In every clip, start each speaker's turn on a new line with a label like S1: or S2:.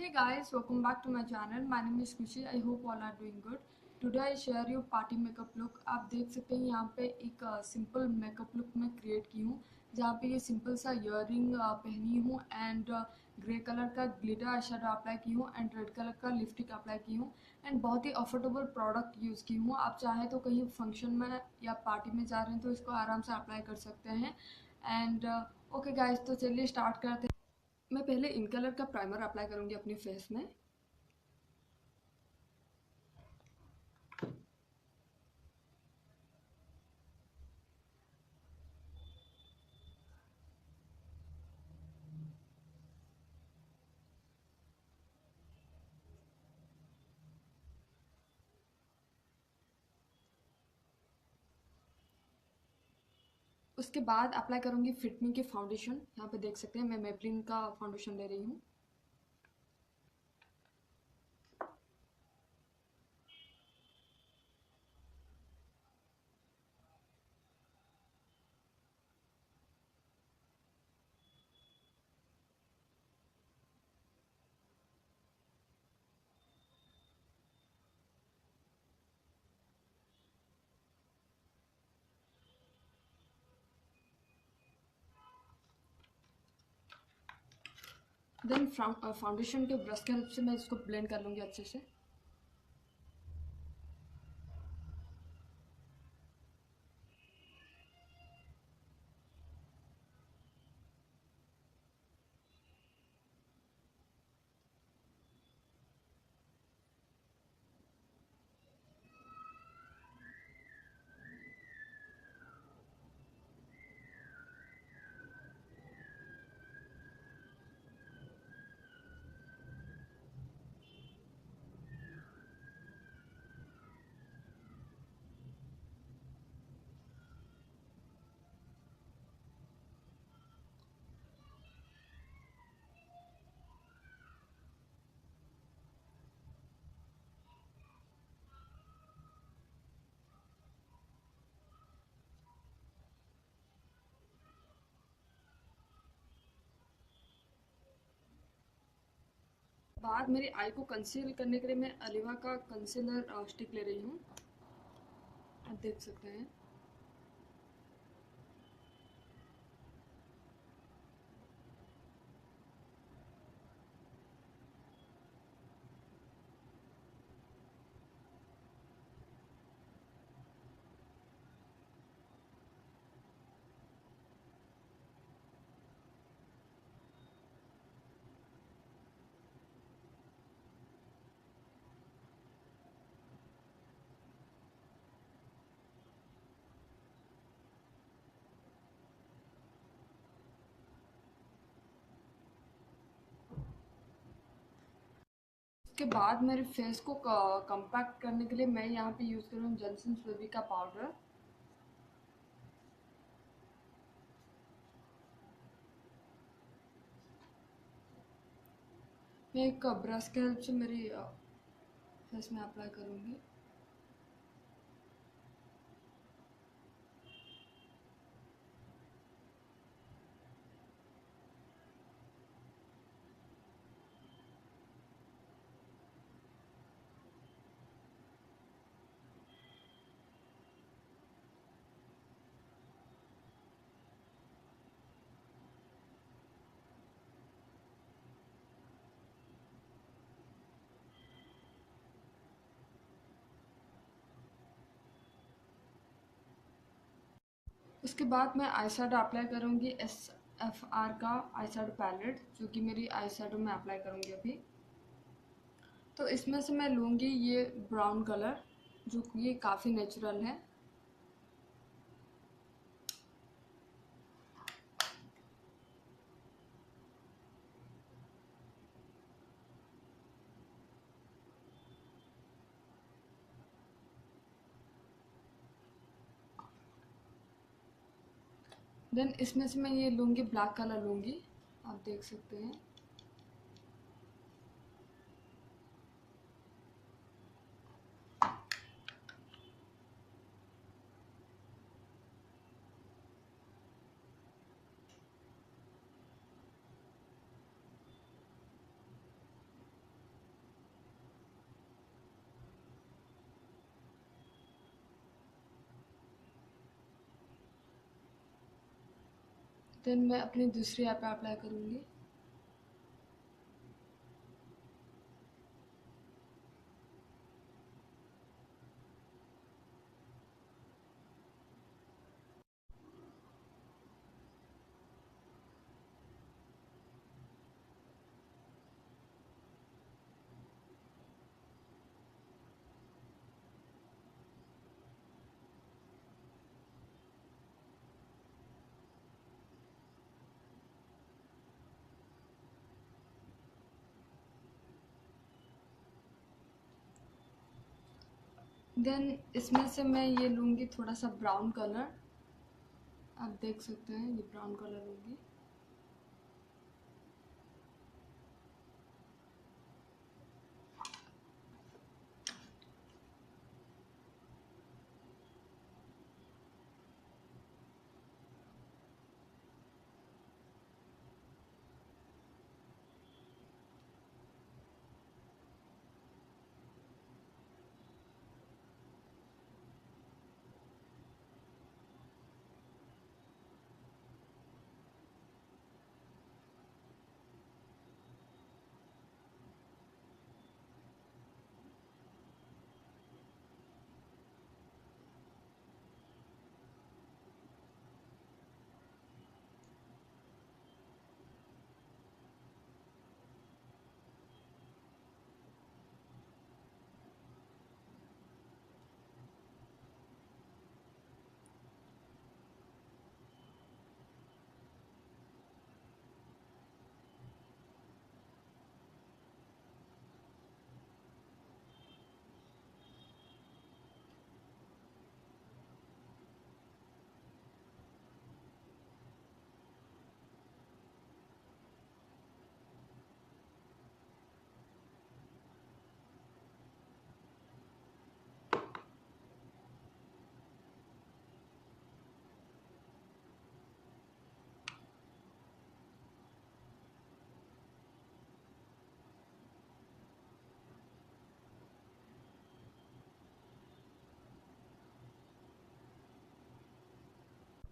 S1: Hey guys, welcome back to my channel. My name is Kushi. I hope all are doing good. Today I share you party makeup look. आप देख सकते हैं यहाँ पे एक simple makeup look मैं create की हूँ, जहाँ पे ये सिंपल सा इयररिंग पहनी हूँ एंड ग्रे कलर का ग्लिटर आई शेडो अप्लाई की हूँ एंड रेड कलर का लिपस्टिक अप्लाई की हूँ एंड बहुत ही अफोर्डेबल प्रोडक्ट यूज़ की हूँ. आप चाहे तो कहीं फंक्शन में या पार्टी में जा रहे हैं तो इसको आराम से अप्लाई कर सकते हैं. एंड ओके गाइस, तो चलिए स्टार्ट करते हैं. मैं पहले इन कलर का प्राइमर अप्लाई करूँगी अपनी फेस में. उसके बाद अप्लाई करूँगी फिटमी की फाउंडेशन. यहाँ पे देख सकते हैं मैं मेबलिन का फाउंडेशन ले रही हूँ. देन फाउंडेशन के ब्रश की हेल्प से मैं इसको ब्लेंड कर लूँगी अच्छे से. बाद मेरी आई को कंसील करने के लिए मैं अलिवा का कंसीलर स्टिक ले रही हूँ. आप देख सकते हैं. उसके बाद मेरे फेस को कम्पैक्ट करने के लिए मैं यहाँ पे यूज़ कर रही हूँ जॉनसन्स बेबी का पाउडर. मैं एक ब्रश की हेल्प से मेरी फेस में अप्लाई करूँगी. उसके बाद मैं आई शेडो अप्लाई करूँगी SFR का आई शेडो पैलेट, जो कि मेरी आई शेडो में अप्लाई करूँगी अभी. तो इसमें से मैं लूँगी ये ब्राउन कलर, जो कि ये काफ़ी नेचुरल है. देन इसमें से मैं ये लूँगी ब्लैक कलर लूँगी. आप देख सकते हैं. देन मैं अपनी दूसरी ऐप पे अप्लाई करूँगी। देन इसमें से मैं ये लूँगी थोड़ा सा ब्राउन कलर, आप देख सकते हैं ये ब्राउन कलर लूँगी।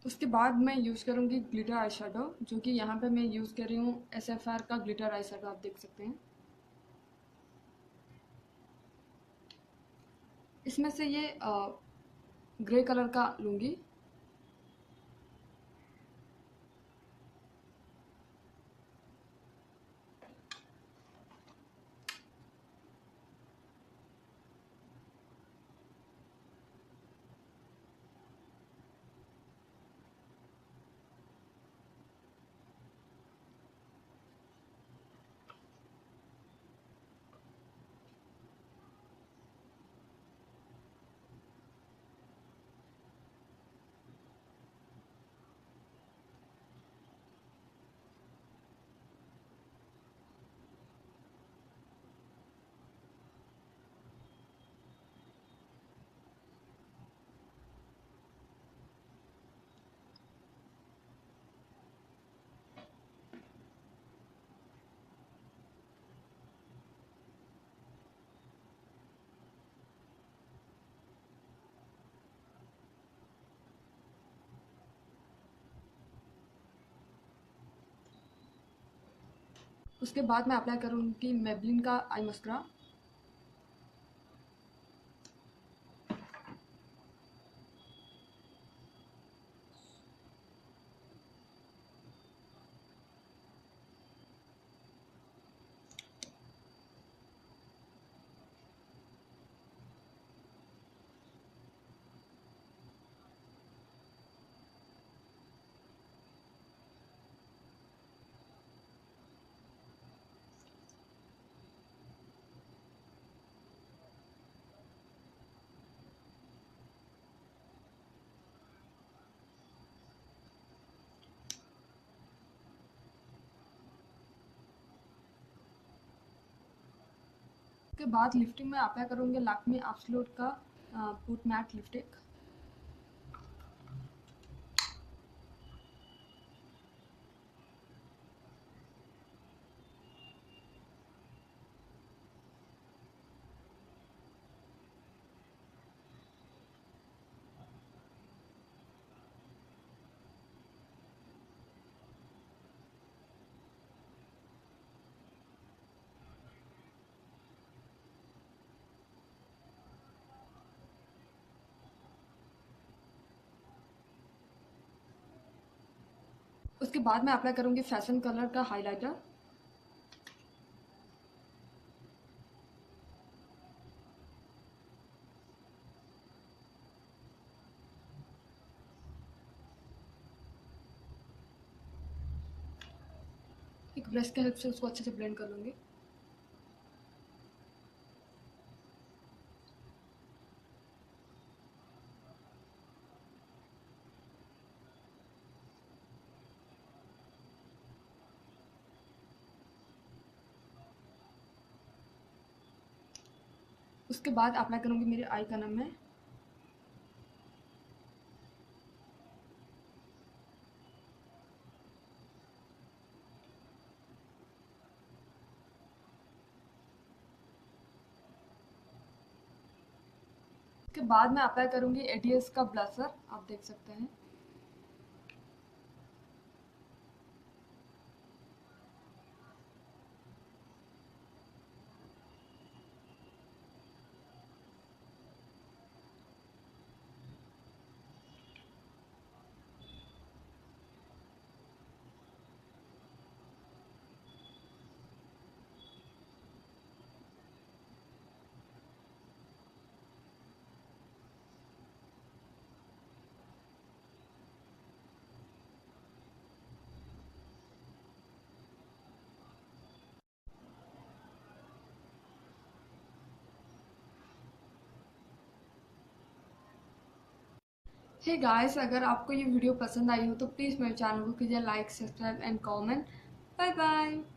S1: उसके बाद मैं यूज़ करूँगी ग्लिटर आई शेडो, जो कि यहाँ पे मैं यूज़ कर रही हूँ SFR का ग्लिटर आई शेडो, आप देख सकते हैं। इसमें से ये ग्रे कलर का लूँगी। उसके बाद मैं अप्लाई करूँगी मेबलिन का आई मस्करा। उसके बाद लिफ्टिंग में अप्लाई करूँगी लैक्मे एब्सोल्यूट का पुट मैट लिपस्टिक। उसके बाद मैं अप्लाई करूँगी फैशन कलर का हाइलाइटर। एक ब्रश की हेल्प से उसको अच्छे से ब्लेंड कर लूँगी। उसके बाद अप्लाई करूँगी मेरे आई कनम में। उसके बाद मैं अप्लाई करूँगी एडीएस का ब्लशर, आप देख सकते हैं। हे गाइस, अगर आपको ये वीडियो पसंद आई हो तो प्लीज़ मेरे चैनल को कीजिए like, subscribe and comment. Bye bye.